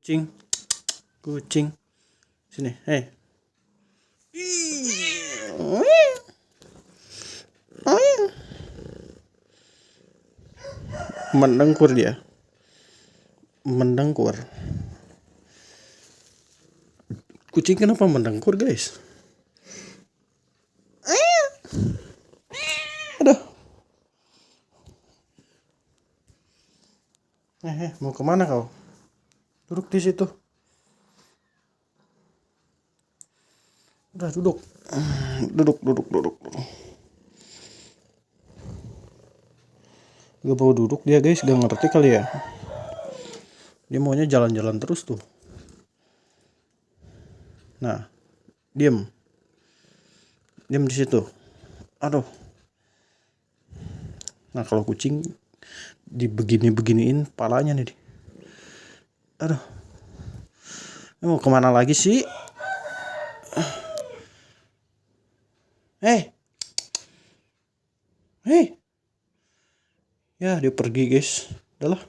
Kucing, kucing, sini, hei. Mendengkur dia, mendengkur. Kucing kenapa mendengkur, guys? Aduh. Mau kemana kau? Duduk di situ. Udah duduk. Duduk. Gak mau duduk dia, guys. Gak ngerti kali ya. Dia maunya jalan-jalan terus tuh. Nah, diem di situ. Aduh. Nah, kalau kucing dibeginiin palanya nih. Aduh. Mau kemana lagi sih? Hei. Ya, dia pergi, guys. Udahlah.